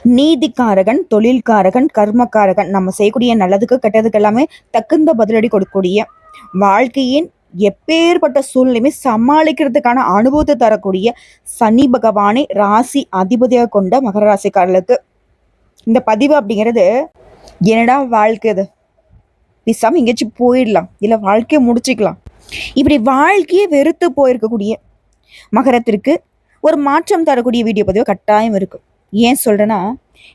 நீதிக்காரகன், தொழில்காரகன், கர்மக்காரகன். நம்ம செய்யக்கூடிய நல்லதுக்கு கெட்டதுக்கு எல்லாமே தகுந்த பதிலடி கொடுக்கக்கூடிய, வாழ்க்கையின் எப்பேற்பட்ட சூழ்நிலையுமே சமாளிக்கிறதுக்கான அனுபவத்தை தரக்கூடிய சனி பகவானை ராசி அதிபதியாக கொண்ட மகர ராசிக்காரர்களுக்கு இந்த பதிவு அப்படிங்கிறது, என்னடா வாழ்க்கை அது, பேசாம எங்கேயாச்சும் போயிடலாம், இல்லை வாழ்க்கையை முடிச்சுக்கலாம், இப்படி வாழ்க்கையே வெறுத்து போயிருக்கக்கூடிய மகரத்திற்கு ஒரு மாற்றம் தரக்கூடிய வீடியோ பதிவு கட்டாயம் இருக்கும். ஏன் சொல்றேன்னா,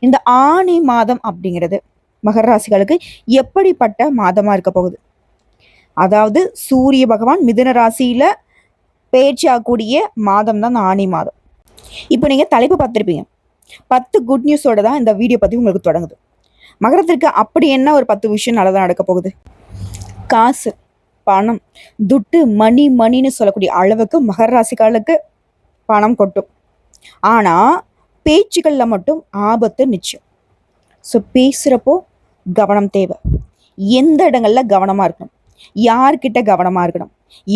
இந்த ஆனி மாதம் அப்படிங்கிறது மகர ராசிகளுக்கு எப்படிப்பட்ட மாதமா இருக்க போகுது. அதாவது சூரிய பகவான் மிதுன ராசியில பேச்சாகக்கூடிய மாதம் தான் ஆனி மாதம். இப்போ நீங்க தலைப்பு பார்த்துருப்பீங்க, 10 குட் நியூஸோட தான் இந்த வீடியோ பத்தி உங்களுக்கு தொடங்குது. மகரத்திற்கு அப்படி என்ன ஒரு 10 விஷயம் நல்லதான் நடக்க போகுது. காசு, பணம், துட்டு, மணின்னு சொல்லக்கூடிய அளவுக்கு மகர ராசிக்காரர்களுக்கு பணம் கொட்டும். ஆனா பேச்சுகளில் மட்டும் ஆபத்து நிச்சயம். ஸோ பேசுகிறப்போ கவனம் தேவை. எந்த இடங்களில் கவனமாக இருக்கணும், யார்கிட்ட கவனமாக இருக்கணும்,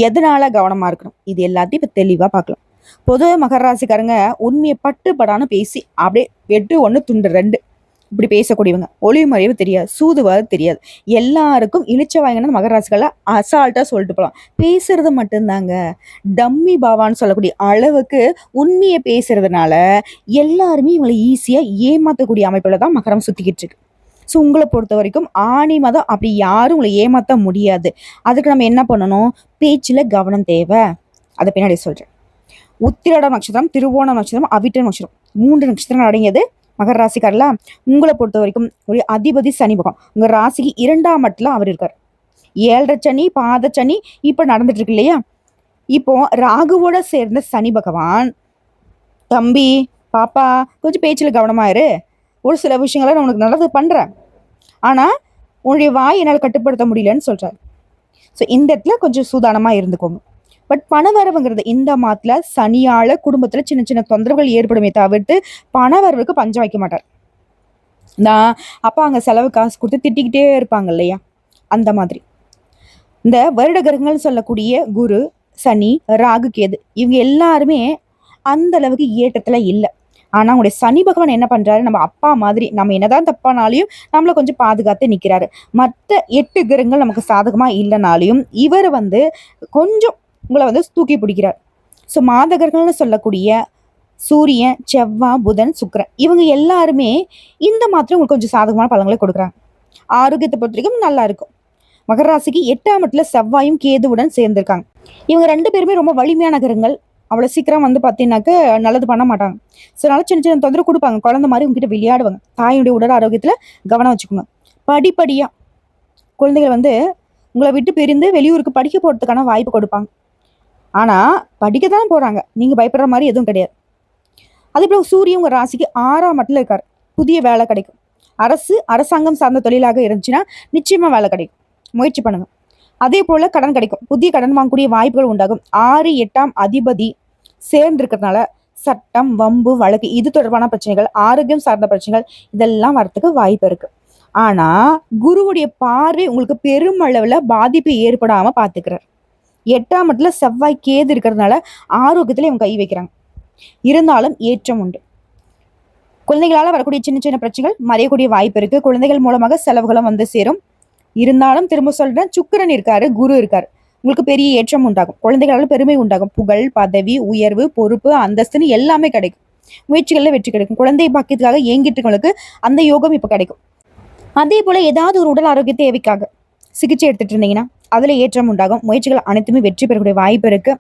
எதனால் கவனமாக இருக்கணும், இது எல்லாத்தையும் இப்போ தெளிவாக பார்க்கலாம். பொதுவாக மகர ராசிக்காரங்க உண்மையை பட்டுப்படான்னு பேசி அப்படியே 8 1 துண்டு 2 இப்படி பேசக்கூடியவங்க. ஒளிவு மறைவு தெரியாது, சூதுவாது தெரியாது, எல்லாருக்கும் இழிச்ச வாங்கினா மகர ராசிகளை அசால்ட்டாக சொல்லிட்டு போகலாம். பேசுறது மட்டும்தாங்க. டம்மி பாவான்னு சொல்லக்கூடிய அளவுக்கு உண்மையை பேசுறதுனால எல்லாருமே இவங்களை ஈஸியாக ஏமாற்றக்கூடிய அமைப்பில் தான் மகரம் சுற்றிக்கிட்டு இருக்கு. ஸோ உங்களை பொறுத்த வரைக்கும் ஆணி மாதம் அப்படி யாரும் உங்களை ஏமாற்ற முடியாது. அதுக்கு நம்ம என்ன பண்ணணும், பேச்சில் கவனம் தேவை. அதை பின்னாடி சொல்கிறேன். உத்திராடம் நட்சத்திரம், திருவோணம் நட்சத்திரம், அவிட்ட நட்சத்திரம் 3 நட்சத்திரம் அடங்கியது மகர ராசிக்காரல. உங்களை பொறுத்த வரைக்கும் ஒரு அதிபதி சனி பகவான் உங்க ராசிக்கு 2ஆம் இடத்துல அவர் இருக்கார். 7 சனி, பாத சனி இப்ப நடந்துட்டு இருக்கு இல்லையா. இப்போ ராகுவோட சேர்ந்த சனி பகவான், தம்பி பாப்பா கொஞ்சம் பேச்சில் கவனமாயிரு, ஒரு சில விஷயங்களை நான் உனக்கு நல்லது பண்றேன், ஆனா உன்னுடைய வாய் என்னால் கட்டுப்படுத்த முடியலன்னு சொல்றாரு. ஸோ இந்த இடத்துல கொஞ்சம் சூதானமா இருந்துக்கோங்க. பட் பணவரவுங்கிறது இந்த மாதத்துல சனியால குடும்பத்துல சின்ன சின்ன தொந்தரவுகள் ஏற்படுமே தவிர்த்து பணவரவுக்கு பஞ்சம் வைக்க மாட்டார். நான் அப்பா அங்க செலவு காசு கொடுத்து திட்டிக்கிட்டே இருப்பாங்க இல்லையா, அந்த மாதிரி. இந்த வருட கிரகங்கள் சொல்லக்கூடிய குரு, சனி, ராகு, கேது இவங்க எல்லாருமே அந்த அளவுக்கு ஏற்றத்துல இல்லை. ஆனா உங்களுடைய சனி பகவான் என்ன பண்றாரு, நம்ம அப்பா மாதிரி நம்ம என்னதான் தப்பானாலையும் நம்மளை கொஞ்சம் பாதுகாத்து நிற்கிறாரு. மற்ற 8 கிரகங்கள் நமக்கு சாதகமா இல்லைனாலையும் இவர் கொஞ்சம் உங்களை தூக்கி பிடிக்கிறார். ஸோ மாதகர்கள்னு சொல்லக்கூடிய சூரியன், செவ்வாய், புதன், சுக்கிரன் இவங்க எல்லாருமே இந்த மாத்திரம் உங்களுக்கு கொஞ்சம் சாதகமான பலன்களை கொடுக்குறாங்க. ஆரோக்கியத்தை பொறுத்த வரைக்கும் நல்லா இருக்கும். மகர ராசிக்கு 8ஆம் இடத்துல செவ்வாயும் கேதுவுடன் சேர்ந்திருக்காங்க. இவங்க 2 பேருமே ரொம்ப வலிமையான கிரகங்கள். அவ்வளோ சீக்கிரம் பார்த்தீங்கன்னாக்க நல்லது பண்ண மாட்டாங்க. ஸோ அதனால சின்ன சின்ன தொந்தரவு கொடுப்பாங்க. குழந்தை மாதிரி உங்ககிட்ட விளையாடுவாங்க. தாயுடைய உடல் ஆரோக்கியத்தில் கவனம் வச்சுக்கோங்க. படிப்படியாக குழந்தைகள் உங்களை விட்டு பிரிந்து வெளியூருக்கு படிக்க போகிறதுக்கான வாய்ப்பு கொடுப்பாங்க. ஆனால் படிக்க தான் போகிறாங்க, நீங்கள் பயப்படுற மாதிரி எதுவும் கிடையாது. அதே போல் சூரியன் உங்கள் ராசிக்கு 6ஆம் இடத்துல இருக்கார். புதிய வேலை கிடைக்கும். அரசாங்கம் சார்ந்த தொழிலாக இருந்துச்சுன்னா நிச்சயமாக வேலை கிடைக்கும், முயற்சி பண்ணுங்க. அதே போல் கடன் கிடைக்கும், புதிய கடன் வாங்கக்கூடிய வாய்ப்புகள் உண்டாகும். 6, 8ஆம் அதிபதி சேர்ந்து இருக்கிறதுனால சட்டம், வம்பு, வழக்கு இது தொடர்பான பிரச்சனைகள், ஆரோக்கியம் சார்ந்த பிரச்சனைகள் இதெல்லாம் வரத்துக்கு வாய்ப்பு இருக்கு. ஆனால் குருவுடைய பார்வை உங்களுக்கு பெருமளவில் பாதிப்பு ஏற்படாமல் பார்த்துக்கிறார். 8ஆம் இடத்துல செவ்வாய், கேது இருக்கிறதுனால ஆரோக்கியத்துல இவங்க கை வைக்கிறாங்க. இருந்தாலும் ஏற்றம் உண்டு. குழந்தைகளால் வரக்கூடிய சின்ன சின்ன பிரச்சனைகள் மறையக்கூடிய வாய்ப்பு இருக்கு. குழந்தைகள் மூலமாக செலவுகளும் சேரும். இருந்தாலும் திரும்ப சொல்றேன், சுக்கிரன் இருக்காரு, குரு இருக்காரு, உங்களுக்கு பெரிய ஏற்றம் உண்டாகும். குழந்தைகளால் பெருமை உண்டாகும். புகழ், பதவி, உயர்வு, பொறுப்பு, அந்தஸ்துன்னு எல்லாமே கிடைக்கும். முயற்சிகள்ல வெற்றி கிடைக்கும். குழந்தை பாக்கியத்துக்காக ஏங்கிட்டுங்களுக்கு அந்த யோகம் இப்ப கிடைக்கும். அதே போல ஏதாவது ஒரு உடல் ஆரோக்கிய தேவைக்காக சிகிச்சை எடுத்துட்டு இருந்தீங்கன்னா அதுல ஏற்றம் உண்டாகும். முயற்சிகள் அனைத்துமே வெற்றி பெறக்கூடிய வாய்ப்பு இருக்கு.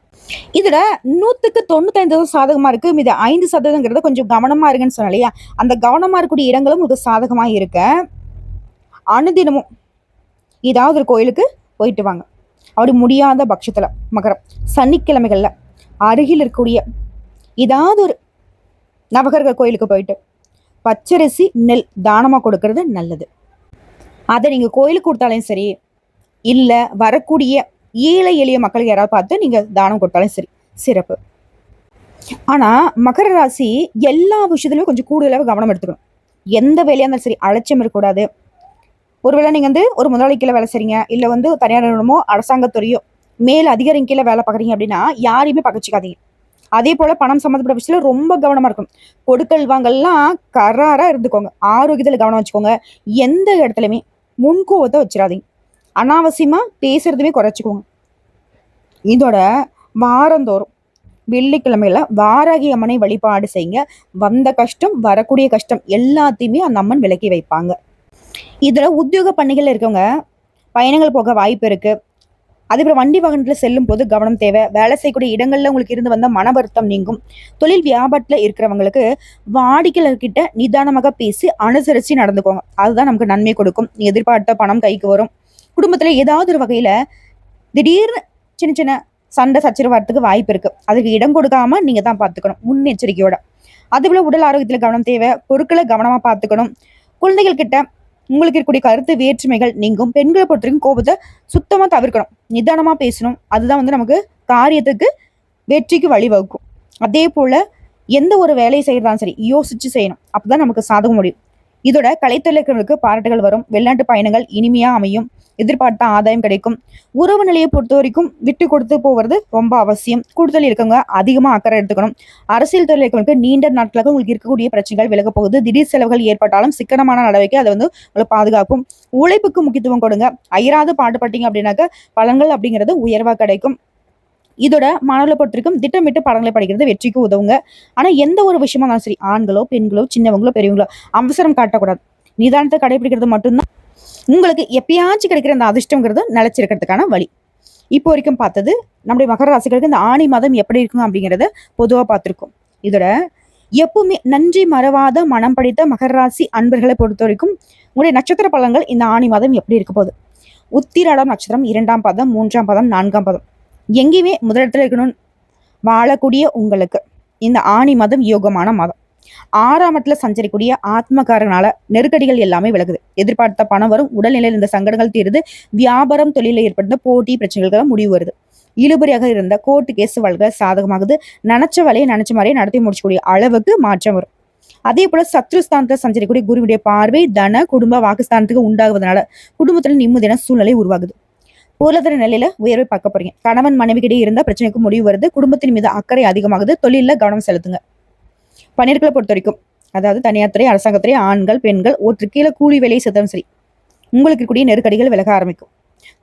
இதுல 100க்கு 95% சாதகமா இருக்கு. மீது 5% கொஞ்சம் கவனமா இருக்குன்னு சொன்னாலையா, அந்த கவனமா இருக்கக்கூடிய இடங்களும் உங்களுக்கு சாதகமா இருக்க. அனுதினமும் ஏதாவது ஒரு கோயிலுக்கு போயிட்டு வாங்க. அப்படி முடியாத பட்சத்துல மகரம் சனிக்கிழமைகள்ல அருகில் இருக்கக்கூடிய ஏதாவது ஒரு நவகரக கோயிலுக்கு போயிட்டு பச்சரிசி, நெல் தானமா கொடுக்கறது நல்லது. அதை நீங்க கோயிலுக்கு கொடுத்தாலும் சரி, இல்லை வரக்கூடிய ஏழை எளிய மக்களுக்கு யாராவது பார்த்து நீங்கள் தானம் கொடுத்தாலும் சரி, சிறப்பு. ஆனால் மகர ராசி எல்லா விஷயத்துலையும் கொஞ்சம் கூடுதலாக கவனம் எடுத்துக்கணும். எந்த வேலையாக இருந்தாலும் சரி அலட்சியம் இருக்கக்கூடாது. ஒருவேளை நீங்கள் ஒரு முதலாளி கீழே வேலை செய்றீங்க, இல்லை தனியார் நிறுவனமோ அரசாங்கத்துறையோ மேல் அதிகாரி கீழே வேலை பார்க்குறீங்க அப்படின்னா யாரையுமே பகச்சிக்காதீங்க. அதே போல பணம் சம்மந்தப்பட்ட விஷயத்துல ரொம்ப கவனமா இருக்கும். கொடுக்கல் வாங்கல்லாம் கராரா இருந்துக்கோங்க. ஆரோக்கியத்துல கவனம் வச்சுக்கோங்க. எந்த இடத்துலயுமே முன்கோவத்தை வச்சிடாதீங்க. அனாவசியமா பேசுறதுமே குறைச்சிக்கோங்க. இதோட வாரந்தோறும் வெள்ளிக்கிழமையில வாராகி அம்மனை வழிபாடு செய்யுங்க. வந்த கஷ்டம், வரக்கூடிய கஷ்டம் எல்லாத்தையுமே அந்த அம்மன் விலக்கி வைப்பாங்க. இதுல உத்தியோக பணிகள்ல இருக்கவங்க பயணங்கள் போக வாய்ப்பு இருக்கு. அதேபோல வண்டி வாகனத்துல செல்லும் போது கவனம் தேவை. வேலை செய்யக்கூடிய இடங்கள்ல உங்களுக்கு இருந்து வந்த மன வருத்தம் நீங்கும். தொழில் வியாபாரத்துல இருக்கிறவங்களுக்கு வாடிக்கையாளர்கிட்ட நிதானமாக பேசி அனுசரிச்சு நடந்துக்கோங்க. அதுதான் நமக்கு நன்மை கொடுக்கும். நீ எதிர்பார்த்த பணம் கைக்கு வரும். குடும்பத்துல ஏதாவது ஒரு வகையில திடீர்னு சின்ன சின்ன சண்டை சச்சரவு வரத்துக்கு வாய்ப்பு இருக்கு. அதுக்கு இடம் கொடுக்காம நீங்க தான் பாத்துக்கணும் முன்னெச்சரிக்கையோட. அதுபோல உடல் ஆரோக்கியத்துல கவனம் தேவை. பொருட்களை கவனமா பாத்துக்கணும். குழந்தைகள் கிட்ட உங்களுக்கு இருக்கக்கூடிய கருத்து வேற்றுமைகள் நீங்கும். பெண்களை பொறுத்த வரைக்கும் கோபத்தை சுத்தமா தவிர்க்கணும். நிதானமா பேசணும். அதுதான் நமக்கு காரியத்துக்கு வெற்றிக்கு வழிவகுக்கும். அதே போல எந்த ஒரு வேலையை செய்யறதாலும் சரி யோசிச்சு செய்யணும். அப்பதான் நமக்கு சாதகம் முடியும். இதோட கலைத்தொழில்களுக்கு பாராட்டுகள் வரும். வெளிநாட்டு பயணங்கள் இனிமையா அமையும். எதிர்பார்த்த ஆதாயம் கிடைக்கும். உறவு நிலையை பொறுத்த வரைக்கும் விட்டு கொடுத்து போவது ரொம்ப அவசியம். கூடுதல் இருக்கவங்க அதிகமா அக்கறை எடுத்துக்கணும். அரசியல் தொழில்களுக்கு நீண்ட நாட்களாக உங்களுக்கு இருக்கக்கூடிய பிரச்சனைகள் விலக போகுது. திடீர் செலவுகள் ஏற்பட்டாலும் சிக்கனமான நடவடிக்கை அதை உங்களை பாதுகாக்கும். உழைப்புக்கு முக்கியத்துவம் கொடுங்க. அயராது பாடுபட்டீங்க அப்படின்னாக்க பலன்கள் அப்படிங்கிறது உயர்வா கிடைக்கும். இதோட மாணவர்களை பொறுத்திருக்கும் திட்டமிட்டு பாடங்களை படிக்கிறது வெற்றிக்கு உதவுங்க. ஆனா எந்த ஒரு விஷயமா இருந்தாலும் சரி ஆண்களோ பெண்களோ சின்னவங்களோ பெரியவங்களோ அவசரம் காட்டக்கூடாது. நிதானத்தை கடைபிடிக்கிறது மட்டும்தான் உங்களுக்கு எப்பயாச்சும் கிடைக்கிற அந்த அதிர்ஷ்டங்கிறது நிலைச்சிருக்கிறதுக்கான வழி. இப்போ வரைக்கும் பார்த்தது நம்முடைய மகர ராசிகளுக்கு இந்த ஆணி மாதம் எப்படி இருக்கும் அப்படிங்கிறத பொதுவாக பார்த்துருக்கோம். இதோட எப்பவுமே நன்றி மறவாத மனம் படைத்த மகர ராசி அன்பர்களை பொறுத்த வரைக்கும் உங்களுடைய நட்சத்திர பலன்கள் இந்த ஆணி மாதம் எப்படி இருக்க போகுது. உத்திராடம் நட்சத்திரம் 2ஆம் பாதம் 3ஆம் பாதம் 4ஆம் பாதம் எங்கேயுமே முதலிடத்துல இருக்கணும்னு வாழக்கூடிய உங்களுக்கு இந்த ஆணி மாதம் யோகமான மாதம். 6ஆம் இடத்துல சஞ்சரிக்கூடிய ஆத்மகாரனால நெருக்கடிகள் எல்லாமே விலகுது. எதிர்பார்த்த பணம் வரும். உடல்நிலையில் இருந்த சங்கடங்கள் தீருது. வியாபாரம் தொழிலில் ஏற்பட்ட போட்டி பிரச்சனைகளுக்கு முடிவு வருது. இழுபறியாக இருந்த கோர்ட்டு கேஸ் வழக்குகள் சாதகமாகுது. நினைச்ச வேலையை நினைச்ச மாதிரியே நடத்தி முடிச்சக்கூடிய அளவுக்கு மாற்றம் வரும். அதே போல சத்ருஸ்தானத்துல சஞ்சரிக்கூடிய குருவுடைய பார்வை தன குடும்ப வாக்குஸ்தானத்துக்கு உண்டாகுவதனால குடும்பத்துல நிம்மதியான சூழ்நிலை உருவாகுது. பொருளாதார நிலையில உயர்வை பார்க்க போறீங்க. கணவன் மனைவிக்கிடையே இருந்த பிரச்சனைக்கு முடிவு வருது. குடும்பத்தின் மீது அக்கறை அதிகமாகுது. தொழில கவனம் செலுத்துங்க. பணியாளர்களை பொறுத்த வரைக்கும் அதாவது தனியார் துறை அரசாங்கத்துறை ஆண்கள் பெண்கள் ஒற்று கீழே கூலி வேலையை செய்தாலும் சரி உங்களுக்கு இருக்கக்கூடிய நெருக்கடிகள் விலக ஆரம்பிக்கும்.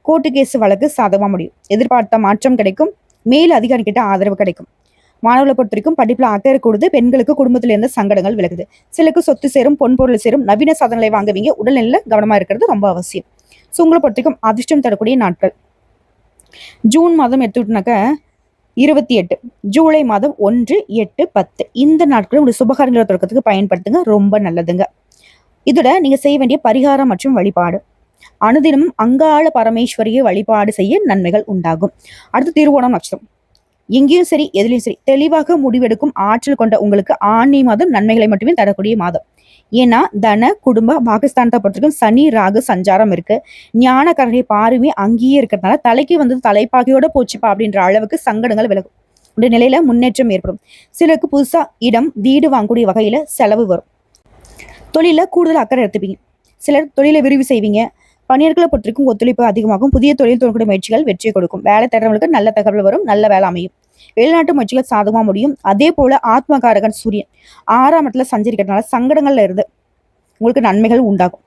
கோர்ட்டு கேஸ் வழக்கு சாதகமா முடியும். எதிர்பார்த்த மாற்றம் கிடைக்கும். மேல் அதிகாரி கிட்ட ஆதரவு கிடைக்கும். மாணவர்களை பொறுத்த வரைக்கும் படிப்புல அக்கறை கூடுது. பெண்களுக்கு குடும்பத்துல இருந்த சங்கடங்கள் விலகுது. சிலருக்கு சொத்து சேரும், பொன்பொருள் சேரும், நவீன சாதனங்களை வாங்குவீங்க. உடல்நிலையில கவனமா இருக்கிறது ரொம்ப அவசியம். ஸோ உங்களை பொறுத்த வரைக்கும் அதிர்ஷ்டம் தரக்கூடிய நாட்கள் ஜூன் மாதம் எடுத்துக்கிட்டோம்னாக்க 28, ஜூலை மாதம் 1, 8, 10 இந்த நாட்களும் உங்களுடைய சுபகாரங்களோட தொடக்கத்துக்கு பயன்படுத்துங்க. ரொம்ப நல்லதுங்க. இதோட நீங்க செய்ய வேண்டிய பரிகாரம் மற்றும் வழிபாடு அனுதினமும் அங்காள பரமேஸ்வரியை வழிபாடு செய்ய நன்மைகள் உண்டாகும். அடுத்து திருவோணம் நட்சத்திரம் எங்கேயும் சரி எதுலையும் சரி தெளிவாக முடிவெடுக்கும் ஆற்றல் கொண்ட உங்களுக்கு ஆணி மாதம் நன்மைகளை மட்டுமே தரக்கூடிய மாதம். ஏன்னா தன குடும்ப பாகிஸ்தானத்தை பொறுத்திருக்கும் சனி ராகு சஞ்சாரம் இருக்கு. ஞான கரகை பார்வை அங்கேயே இருக்கிறதுனால தலைக்கு வந்து தலைப்பாகையோட போச்சுப்பா அப்படின்ற அளவுக்கு சங்கடங்கள் விலகும். உடைய நிலையில முன்னேற்றம் ஏற்படும். சிலருக்கு புதுசா இடம் வீடு வாங்கக்கூடிய வகையில செலவு வரும். தொழில கூடுதல் அக்கறை எடுத்துப்பீங்க. சிலர் தொழிலை விரிவு செய்வீங்க. பணியாளர்களை பொறுத்திருக்கும் ஒத்துழைப்பு அதிகமாகும். புதிய தொழில் தொடங்கக்கூடிய முயற்சிகள் வெற்றியை கொடுக்கும். வேலை தேடுறவங்களுக்கு நல்ல தகவல் வரும். நல்ல வேலை அமையும். வெளிநாட்டு முயற்சிகள் சாதகமா முடியும். அதே போல ஆத்மகாரகன் சூரியன் 6ஆம் இடத்துல சஞ்சரிக்கிறதுனால சங்கடங்கள்ல இருந்து உங்களுக்கு நன்மைகள் உண்டாகும்.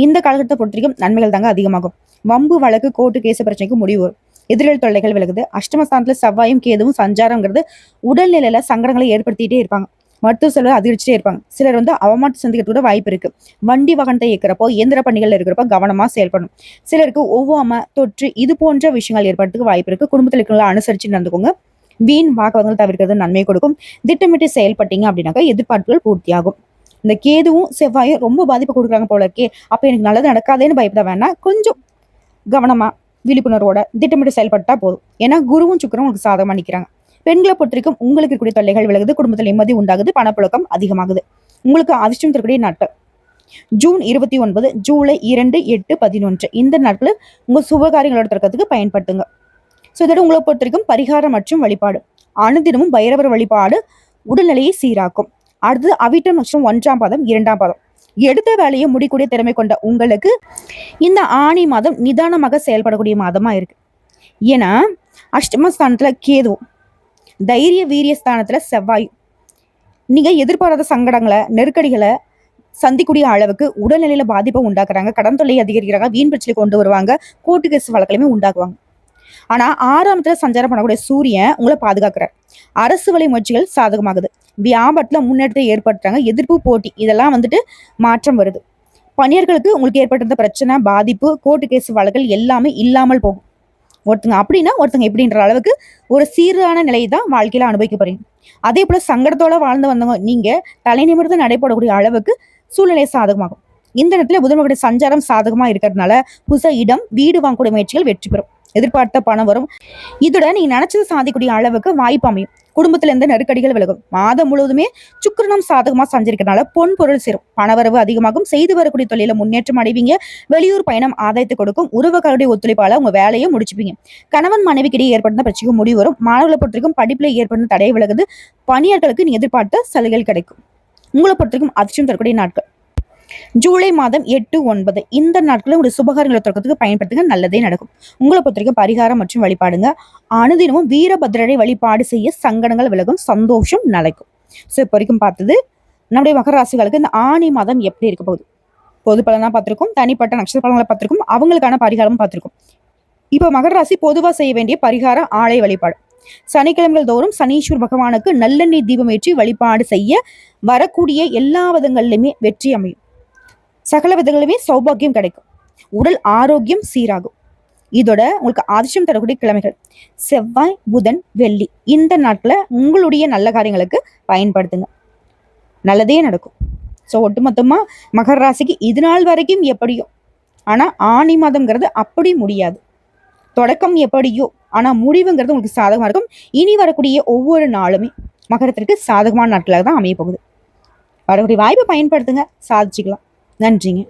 இந்த காலகட்டத்தை பொறுத்திருக்கும் நன்மைகள் தாங்க அதிகமாகும். வம்பு வழக்கு கோர்ட்டு கேச பிரச்சனைக்கு முடிவு வரும். எதிரிகள் தொல்லைகள் விலகுது. அஷ்டமஸ்தானத்துல செவ்வாயும் கேதுவும் சஞ்சாரங்கிறது உடல்நிலையில சங்கடங்களை ஏற்படுத்திட்டே இருப்பாங்க. மருத்துவ செலவு அதிகரிச்சுட்டே இருப்பாங்க. சிலர் அவமானத்தை சந்திக்கிறது கூட வாய்ப்பு இருக்கு. வண்டி வாகனத்தை இயக்கிறப்போ இயந்திர பணிகள் இருக்கிறப்போ கவனமா செயல்படணும். சிலருக்கு ஒவ்வாம தொற்று இது போன்ற விஷயங்கள் ஏற்படுறதுக்கு வாய்ப்பு இருக்கு. குடும்பத்தில் இருக்கிறவங்களை அனுசரிச்சு நடந்துக்கோங்க. வீண் வாக்குவாதங்கள் தவிர்க்கிறது நன்மை கொடுக்கும். திட்டமிட்டு செயல்பட்டீங்க அப்படின்னாக்கா எதிர்பார்ப்புகள் பூர்த்தியாகும். இந்த கேதுவும் செவ்வாயும் ரொம்ப பாதிப்பு கொடுக்குறாங்க போல இருக்கே, அப்ப எனக்கு நல்லது நடக்காதேன்னு பயப்பட வேணாம். கொஞ்சம் கவனமா விழிப்புணர்வோட திட்டமிட்டு செயல்பட்டா போதும். ஏன்னா குருவும் சுக்கிரனும் உங்களுக்கு சாதகமா நிற்கிறாங்க. பெண்களை பொறுத்திருக்கும் உங்களுக்கு இருக்கக்கூடிய தொல்லைகள் விலகுது. குடும்பத்தில் நிம்மதி உண்டாகுது. பணப்புழக்கம் அதிகமாகுது. உங்களுக்கு அதிர்ஷ்டம் தரக்கூடிய நாட்கள் ஜூன் 29, ஜூலை 2, 8, 11 இந்த நாட்கள் உங்க சுபகாரியங்களோட தொடக்கத்துக்கு பயன்படுத்துங்க. ஸோ இதோட உங்களை பொறுத்திருக்கும் பரிகாரம் மற்றும் வழிபாடு அனுதினமும் பைரவர் வழிபாடு உடல்நிலையை சீராக்கும். அடுத்தது அவிட்டம் நட்சத்திரம் 1ஆம் பாதம் 2ஆம் பாதம் எடுத்த வேலையை முடிக்கூடிய திறமை கொண்ட உங்களுக்கு இந்த ஆணி மாதம் நிதானமாக செயல்படக்கூடிய மாதமா இருக்கு. ஏன்னா அஷ்டமஸ்தானத்துல கேதுவும் தைரிய வீரிய ஸ்தானத்துல செவ்வாய். நீங்க எதிர்பாராத சங்கடங்களை, நெருக்கடிகளை சந்திக்கூடிய அளவுக்கு உடல்நிலையில பாதிப்பை உண்டாக்குறாங்க. கடன் தொல்லை அதிகரிக்கிறாங்க. வீண் பிரச்சனை கொண்டு வருவாங்க. கோர்ட்டு கேஸ் வழக்குலையுமே உண்டாக்குவாங்க. ஆனா 6ஆம் இடத்துல சஞ்சாரம் பண்ணக்கூடிய சூரியன் உங்களை பாதுகாக்கிறார். அரசு வழி முயற்சிகள் சாதகமாகுது. வியாபாரத்துல முன்னேற்றத்தை ஏற்படுத்துறாங்க. எதிர்ப்பு, போட்டி இதெல்லாம் மாற்றம் வருது. பணியர்களுக்கு உங்களுக்கு ஏற்பட்டிருந்த பிரச்சனை, பாதிப்பு, கோர்ட்டு கேஸ் வழக்குகள் எல்லாமே இல்லாமல் போகும். ஒருத்தங்க அப்படின்னா ஒருத்தங்க எப்படின்ற அளவுக்கு ஒரு சீரான நிலையை தான் வாழ்க்கையில அனுபவிக்க போறீங்க. அதே போல சங்கடத்தோட வாழ்ந்து வந்தவங்க நீங்க தலை நிமிர்ந்து நடைபெறக்கூடிய அளவுக்கு சூழ்நிலை சாதகமாகும். இந்த இடத்துல புதனுடைய சஞ்சாரம் சாதகமா இருக்கிறதுனால புதுசா இடம், வீடு வாங்கக்கூடிய முயற்சிகள் வெற்றி பெறும். எதிர்பார்த்த பணம் வரும். இதோட நீங்க நினைச்சது சாதிக்கக்கூடிய அளவுக்கு வாய்ப்பு அமையும். குடும்பத்துல இருந்து நெருக்கடிகள் விலகும். மாதம் முழுவதுமே சுக்கிரனம் சாதகமா சஞ்சரிக்கிறதுனால பொன் பொருள் சேரும். பணவரவு அதிகமாகும். செய்து வரக்கூடிய தொழில முன்னேற்றம் அடைவீங்க. வெளியூர் பயணம் ஆதாயத்தை கொடுக்கும். உறவுகளுடைய ஒத்துழைப்பால உங்க வேலையை முடிச்சுப்பீங்க. கணவன் மனைவிக்கிடையே ஏற்படுத்த பிரச்சனைக்கு முடிவு வரும். மாணவர்களை பொறுத்திருக்கும் படிப்புல ஏற்படுத்த தடை விலகுது. பணியாளர்களுக்கு நீ எதிர்பார்த்த சலுகைகள் கிடைக்கும். உங்களை பொறுத்திருக்கும் அதிர்ஷ்டம் தரக்கூடிய நாட்கள் ஜூலை மாதம் 8, 9 இந்த நாட்களில் ஒரு சுபகாரங்களை தொடக்கத்துக்கு பயன்படுத்துங்க. நல்லதே நடக்கும். உங்களை பொறுத்தவரைக்கும் பரிகாரம் மற்றும் வழிபாடுங்க. அனுதினமும் வீரபத்ரரை வழிபாடு செய்ய சங்கடங்கள் விலகும். சந்தோஷம் நிலைக்கும். ஸோ இப்போ வரைக்கும் பார்த்தது நம்முடைய மகர ராசிகளுக்கு இந்த ஆணி மாதம் எப்படி இருக்க போகுது. பொது பலனா பார்த்திருக்கும், தனிப்பட்ட நட்சத்திர பலன்களை பார்த்திருக்கும், அவங்களுக்கான பரிகாரமும் பார்த்திருக்கும். இப்போ மகர ராசி பொதுவாக செய்ய வேண்டிய பரிகார ஆலய வழிபாடு. சனிக்கிழமைகள் தோறும் சனீஸ்வர் பகவானுக்கு நல்லெண்ணெய் தீபம் ஏற்றி வழிபாடு செய்ய வரக்கூடிய எல்லா விதங்களிலுமே வெற்றி அமையும். சகல விதங்களுமே சௌபாகியம் கிடைக்கும். உடல் ஆரோக்கியம் சீராகும். இதோட உங்களுக்கு அதிர்ஷ்டம் தரக்கூடிய கிழமைகள் செவ்வாய், புதன், வெள்ளி. இந்த நாட்களை உங்களுடைய நல்ல காரியங்களுக்கு பயன்படுத்துங்க. நல்லதே நடக்கும். ஸோ ஒட்டுமொத்தமா மகர ராசிக்கு இது நாள் வரைக்கும் எப்படியோ, ஆனா ஆணி மாதம்ங்கிறது அப்படி முடியாது. தொடக்கம் எப்படியோ, ஆனா முடிவுங்கிறது உங்களுக்கு சாதகமா இருக்கும். இனி வரக்கூடிய ஒவ்வொரு நாளுமே மகரத்திற்கு சாதகமான நாட்களாக தான் அமைய போகுது. வரக்கூடிய வாய்ப்பை பயன்படுத்துங்க, சாதிச்சுக்கலாம். நன்றிங்க.